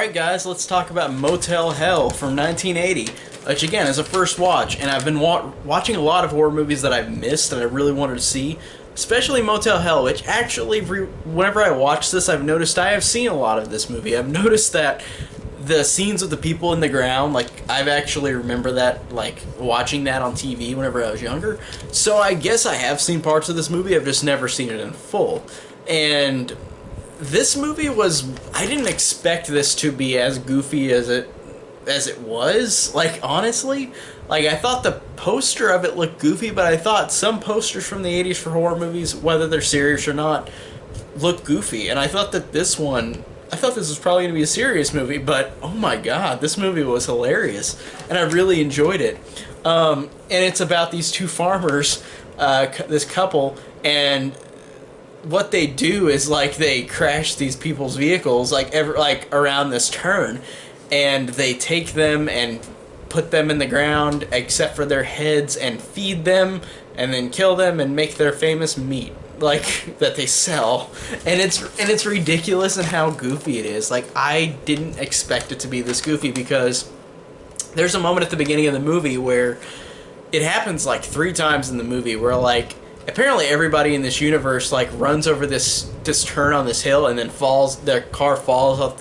Alright guys, let's talk about Motel Hell from 1980, which again is a first watch, and I've been watching a lot of horror movies that I've missed that I really wanted to see, especially Motel Hell, which actually, whenever I watch this, I've noticed I have seen a lot of this movie. I've noticed that the scenes with the people in the ground, like, I've actually remember that, like, watching that on TV whenever I was younger, so I guess I have seen parts of this movie, I've just never seen it in full, and this movie was, I didn't expect this to be as goofy as it was, like, honestly. Like, I thought the poster of it looked goofy, but I thought some posters from the 80s for horror movies, whether they're serious or not, look goofy. And I thought that this was probably going to be a serious movie, but oh my god, this movie was hilarious. And I really enjoyed it. And it's about these two farmers, this couple, and what they do is, like, they crash these people's vehicles, like around this turn, and they take them and put them in the ground except for their heads and feed them and then kill them and make their famous meat, like, that they sell. And it's ridiculous in how goofy it is. Like, I didn't expect it to be this goofy, because there's a moment at the beginning of the movie where it happens like 3 times in the movie where, like, apparently everybody in this universe, like, runs over this turn on this hill and then falls. Their car falls off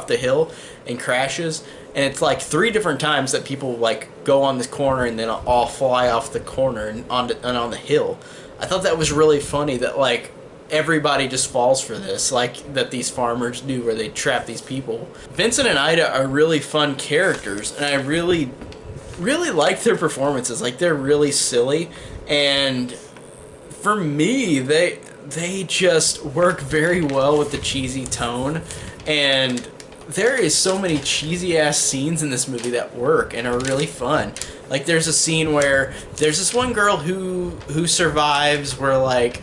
the hill and crashes. And it's like 3 different times that people, like, go on this corner and then all fly off the corner and on the hill. I thought that was really funny that, like, everybody just falls for this, like, that these farmers do, where they trap these people. Vincent and Ida are really fun characters, and I really like their performances. Like, they're really silly, and for me, they just work very well with the cheesy tone, and there is so many cheesy ass scenes in this movie that work and are really fun. Like, there's a scene where there's this one girl who survives, where, like,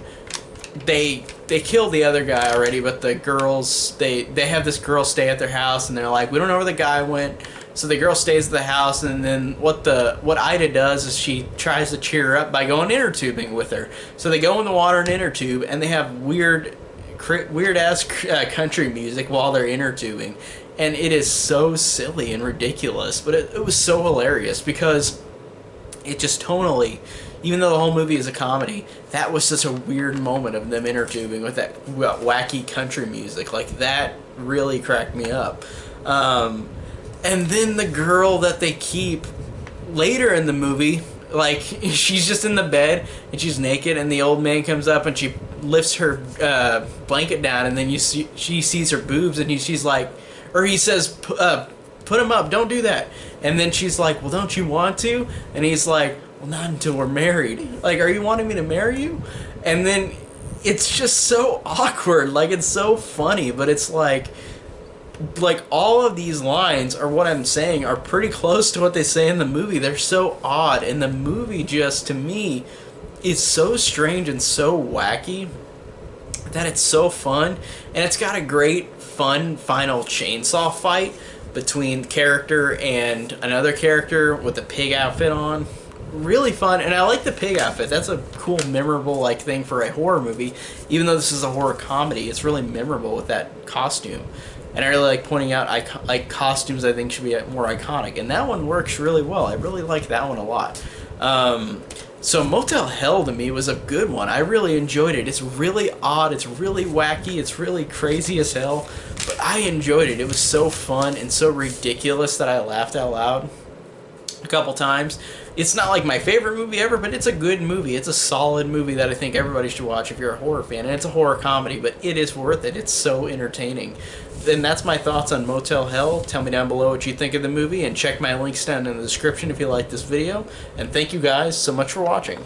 they killed the other guy already, but the girls, they have this girl stay at their house, and they're like, we don't know where the guy went. So the girl stays at the house, and then what Ida does is she tries to cheer her up by going inner tubing with her. So they go in the water and inner tube, and they have weird ass country music while they're inner tubing, and it is so silly and ridiculous, but it was so hilarious, because it just tonally, even though the whole movie is a comedy, that was such a weird moment of them inner tubing with that wacky country music. Like, that really cracked me up. And then the girl that they keep later in the movie, like, she's just in the bed and she's naked, and the old man comes up and she lifts her blanket down, and then she sees her boobs, and she's like, or he says, put them up, don't do that. And then she's like, well, don't you want to? And he's like, well, not until we're married. Like, are you wanting me to marry you? And then it's just so awkward. Like, it's so funny, but it's like all of these lines, or what I'm saying, are pretty close to what they say in the movie. They're so odd, and the movie just, to me, is so strange and so wacky that it's so fun. And it's got a great, fun final chainsaw fight between character and another character with the pig outfit on. Really fun, and I like the pig outfit. That's a cool, memorable, like, thing for a horror movie. Even though this is a horror comedy, it's really memorable with that costume. And I really like pointing out, like, costumes I think should be more iconic. And that one works really well. I really like that one a lot. So Motel Hell, to me, was a good one. I really enjoyed it. It's really odd. It's really wacky. It's really crazy as hell. But I enjoyed it. It was so fun and so ridiculous that I laughed out loud a couple times. It's not like my favorite movie ever, but it's a good movie. It's a solid movie that I think everybody should watch if you're a horror fan. And it's a horror comedy, but it is worth it. It's so entertaining. And that's my thoughts on Motel Hell. Tell me down below what you think of the movie, and check my links down in the description if you like this video. And thank you guys so much for watching.